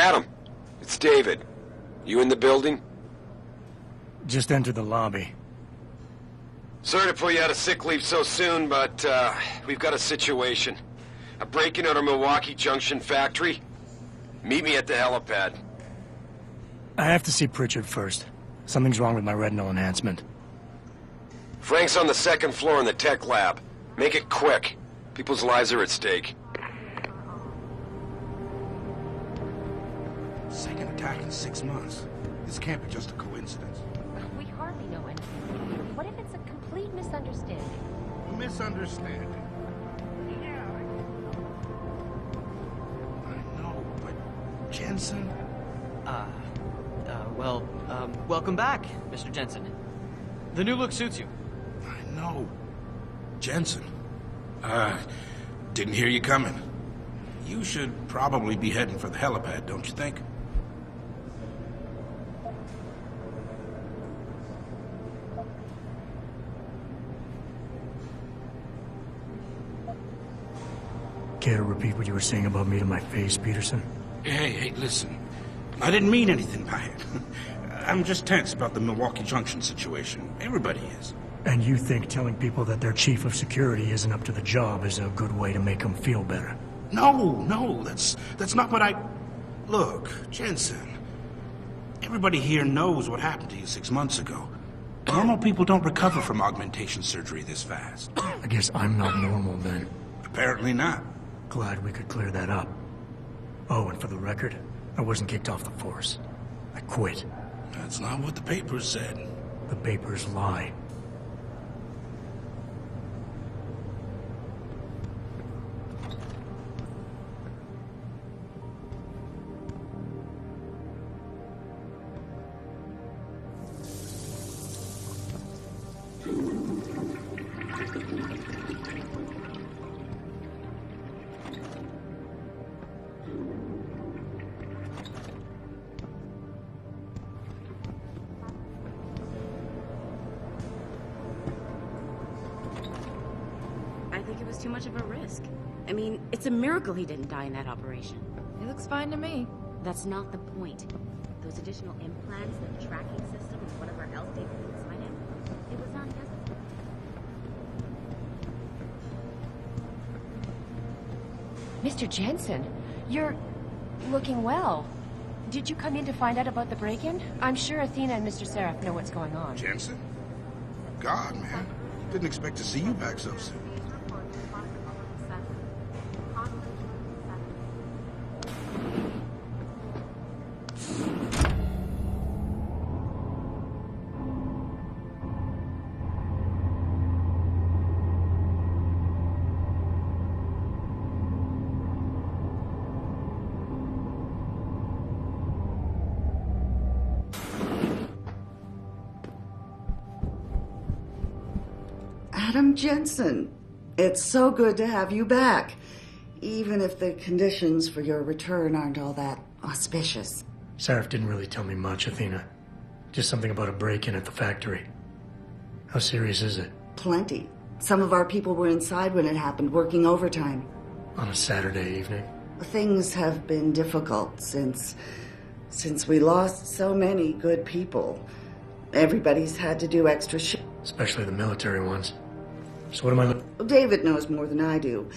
Adam, it's David. You in the building? Just entered the lobby. Sorry to pull you out of sick leave so soon, but we've got a situation. A break-in at our Milwaukee Junction factory. Meet me at the helipad. I have to see Pritchard first. Something's wrong with my retinal enhancement. Frank's on the second floor in the tech lab. Make it quick. People's lives are at stake. Second attack in 6 months. This can't be just a coincidence. We hardly know anything. What if it's a complete misunderstanding? Misunderstanding? Yeah. I know, but Jensen? Welcome back, Mr. Jensen. The new look suits you. I know. Jensen. Didn't hear you coming. You should probably be heading for the helipad, don't you think? Care to repeat what you were saying about me to my face, Peterson? Hey, listen. I didn't mean anything by it. I'm just tense about the Milwaukee Junction situation. Everybody is. And you think telling people that their chief of security isn't up to the job is a good way to make them feel better? No, that's not what I... Look, Jensen, everybody here knows what happened to you 6 months ago. Normal people don't recover from augmentation surgery this fast. I guess I'm not normal then. Apparently not. Glad we could clear that up. Oh, and for the record, I wasn't kicked off the force. I quit. That's not what the papers said. The papers lie. I think it was too much of a risk. I mean, it's a miracle he didn't die in that operation. It looks fine to me. That's not the point. Those additional implants, the tracking system, and whatever else they put inside him, it was not necessary. Mr. Jensen, you're looking well. Did you come in to find out about the break-in? I'm sure Athena and Mr. Seraph know what's going on. Jensen? God, man. Didn't expect to see you back so soon. Adam Jensen, it's so good to have you back, even if the conditions for your return aren't all that auspicious. Seraph didn't really tell me much, Athena. Just something about a break-in at the factory. How serious is it? Plenty. Some of our people were inside when it happened, working overtime. On a Saturday evening? Things have been difficult since we lost so many good people. Everybody's had to do extra shifts. Especially the military ones. So what am I... David knows more than I do.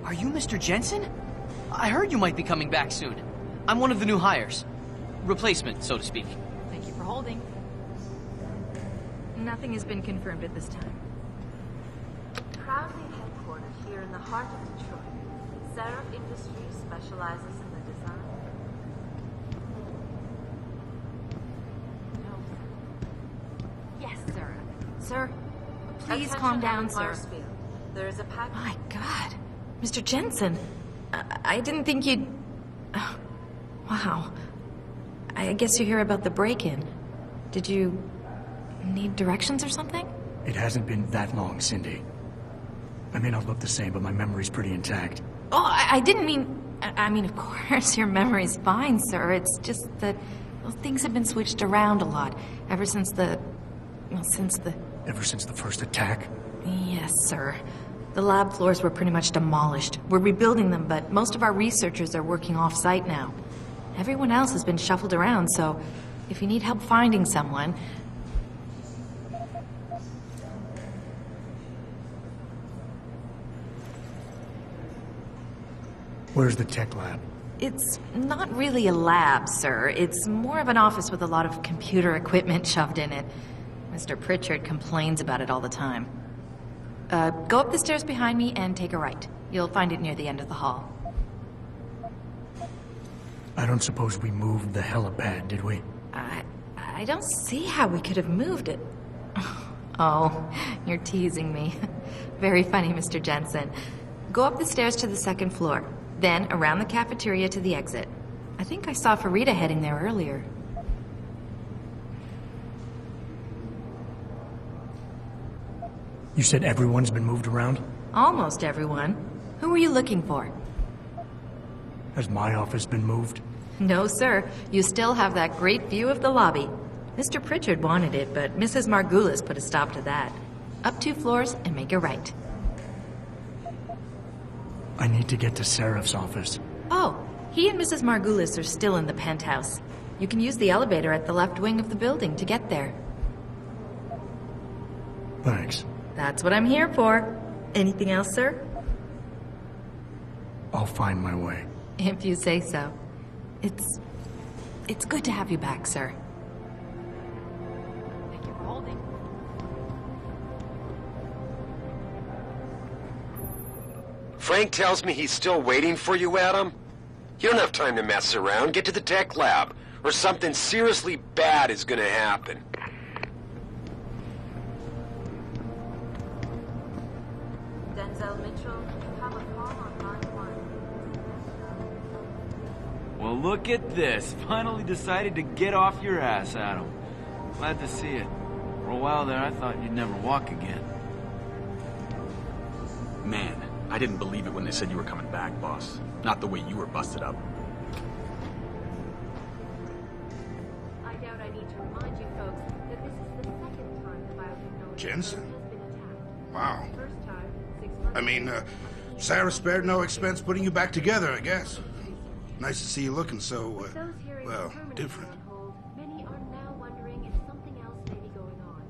Are you Mr. Jensen? I heard you might be coming back soon. I'm one of the new hires. Replacement, so to speak. Thank you for holding. Nothing has been confirmed at this time. Proudly headquartered here in the heart of Detroit. Seraph Industries specializes in the design. Yes, sir. Sir, please Attention calm down, Ellen sir. Marsfield. There is a package. My God. Mr. Jensen. I didn't think you'd... Wow. I guess you hear about the break-in. Did you need directions or something? It hasn't been that long, Cindy. I may not look the same, but my memory's pretty intact. Oh, I didn't mean... I mean, of course, your memory's fine, sir. It's just that well, things have been switched around a lot ever since the... Well, since the... Ever since the first attack? Yes, sir. The lab floors were pretty much demolished. We're rebuilding them, but most of our researchers are working off-site now. Everyone else has been shuffled around, so if you need help finding someone... Where's the tech lab? It's not really a lab, sir. It's more of an office with a lot of computer equipment shoved in it. Mr. Pritchard complains about it all the time. Go up the stairs behind me and take a right. You'll find it near the end of the hall. I don't suppose we moved the helipad, did we? I don't see how we could have moved it. Oh, you're teasing me. Very funny, Mr. Jensen. Go up the stairs to the second floor, then around the cafeteria to the exit. I think I saw Farida heading there earlier. You said everyone's been moved around? Almost everyone. Who were you looking for? Has my office been moved? No, sir. You still have that great view of the lobby. Mr. Pritchard wanted it, but Mrs. Margulis put a stop to that. Up 2 floors and make a right. I need to get to Seraph's office. Oh, he and Mrs. Margulis are still in the penthouse. You can use the elevator at the left wing of the building to get there. Thanks. That's what I'm here for. Anything else, sir? I'll find my way. If you say so. It's good to have you back, sir. Thank you for holding. Frank tells me he's still waiting for you, Adam. You don't have time to mess around. Get to the tech lab, or something seriously bad is gonna happen. Denzel Mitchell, you have a call on line 1. Well, look at this. Finally decided to get off your ass, Adam. Glad to see it. For a while there, I thought you'd never walk again. Man, I didn't believe it when they said you were coming back, boss. Not the way you were busted up. I doubt I need to remind you folks that this is the second time the biotechnology Jensen? has been attacked. Wow. First time, 6 months I mean, Sarah spared no expense putting you back together, I guess. Nice to see you looking so, With those hearings well, permanently different. on hold, many are now wondering if something else may be going on.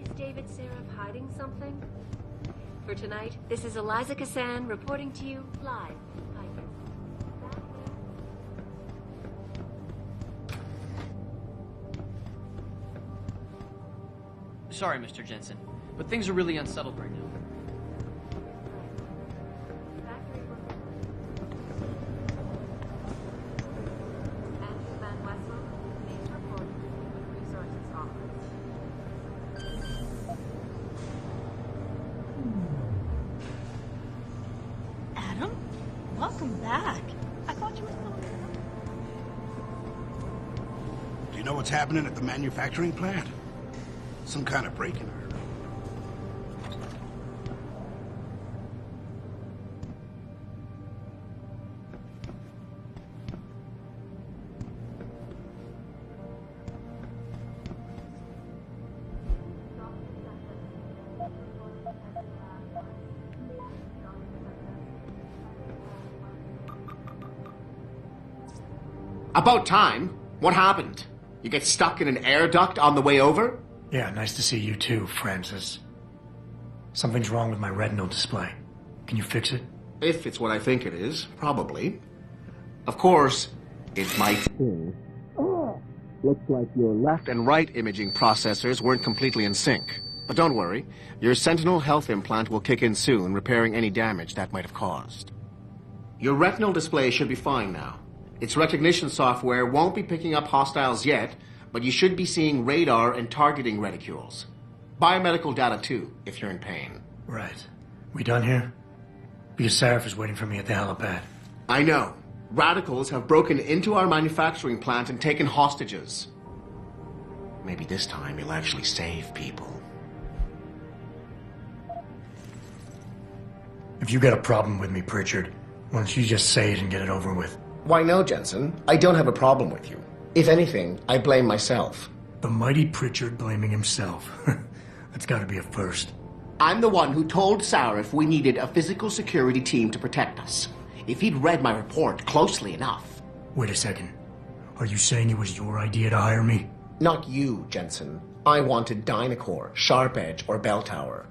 Is David Seraph hiding something? For tonight, this is Eliza Kassan reporting to you live. Sorry, Mr. Jensen, but things are really unsettled right now. Andrew Van Wessel, please report to the Human Resources Office. Adam? Welcome back. I thought you were still... Do you know what's happening at the manufacturing plant? Some kind of break-in. About time. What happened? You get stuck in an air duct on the way over? Yeah, nice to see you too, Francis. Something's wrong with my retinal display. Can you fix it? If it's what I think it is, probably. Of course, it might be. Looks like your left and right imaging processors weren't completely in sync. But don't worry, your Sentinel health implant will kick in soon, repairing any damage that might have caused. Your retinal display should be fine now. Its recognition software won't be picking up hostiles yet, but you should be seeing radar and targeting reticules. Biomedical data too, if you're in pain. Right. We done here? Because Sarif is waiting for me at the helipad. I know. Radicals have broken into our manufacturing plant and taken hostages. Maybe this time you'll actually save people. If you got a problem with me, Pritchard, why don't you just say it and get it over with? Why no, Jensen. I don't have a problem with you. If anything, I blame myself. The mighty Pritchard blaming himself. That's gotta be a first. I'm the one who told Sarif we needed a physical security team to protect us. If he'd read my report closely enough... Wait a second. Are you saying it was your idea to hire me? Not you, Jensen. I wanted Dynacore, Sharp Edge, or Bell Tower.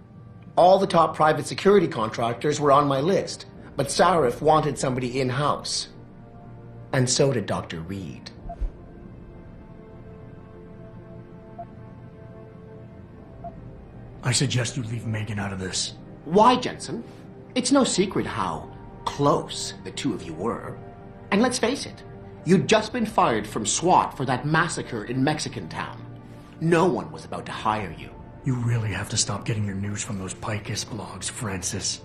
All the top private security contractors were on my list, but Sarif wanted somebody in-house. And so did Dr. Reed. I suggest you leave Megan out of this. Why, Jensen? It's no secret how close the two of you were. And let's face it, you'd just been fired from SWAT for that massacre in Mexican Town. No one was about to hire you. You really have to stop getting your news from those Picus blogs, Francis.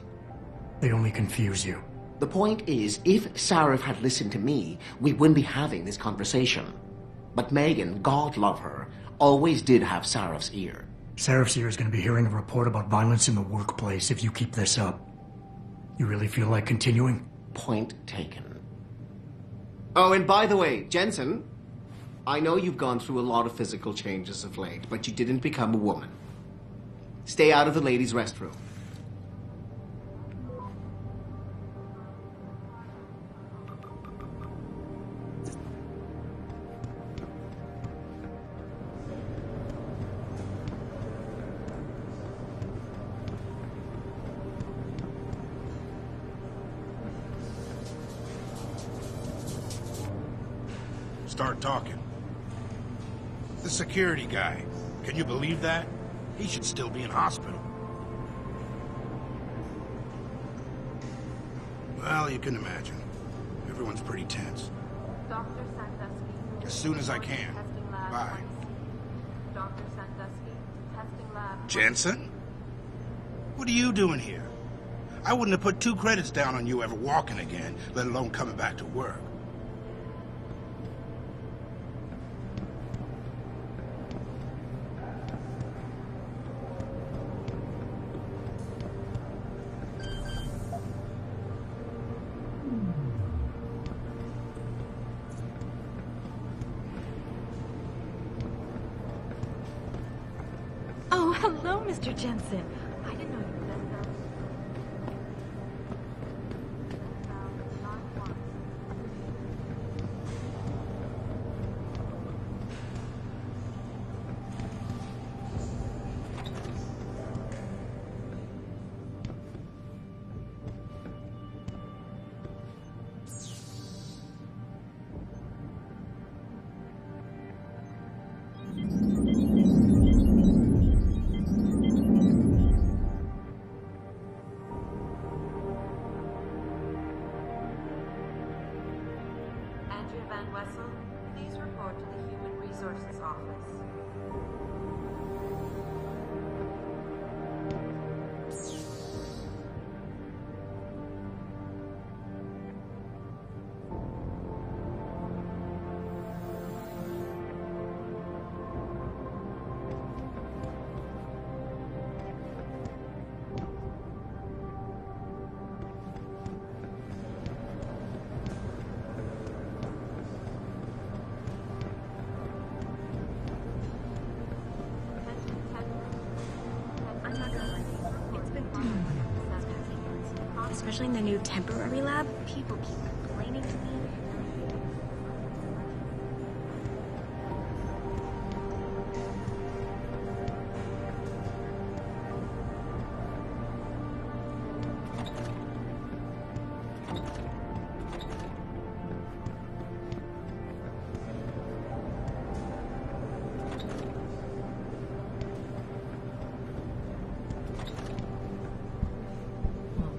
They only confuse you. The point is, if Sarif had listened to me, we wouldn't be having this conversation. But Megan, God love her, always did have Sarif's ear. Sarif's ear is going to be hearing a report about violence in the workplace if you keep this up. You really feel like continuing? Point taken. Oh, and by the way, Jensen, I know you've gone through a lot of physical changes of late, but you didn't become a woman. Stay out of the ladies' restroom. Start talking. The security guy. Can you believe that? He should still be in hospital. Well, you can imagine. Everyone's pretty tense. Dr. Sandusky. As soon as I can. Testing lab. Bye. Dr. Sandusky. Testing lab. Jensen? What are you doing here? I wouldn't have put 2 credits down on you ever walking again, let alone coming back to work. Oh, hello, Mr. Jensen. I didn't know you were there. Please report to the Human Resources Office. Especially in the new temporary lab, people keep complaining to me.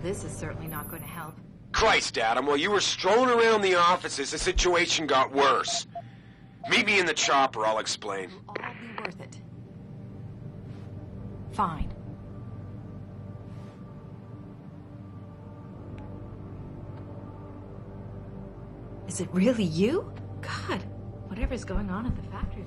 this is certainly not going to help. Christ, Adam, while you were strolling around the offices, the situation got worse. Meet me in the chopper, I'll explain. It'll all be worth it. Fine. Is it really you? God, whatever's going on at the factory.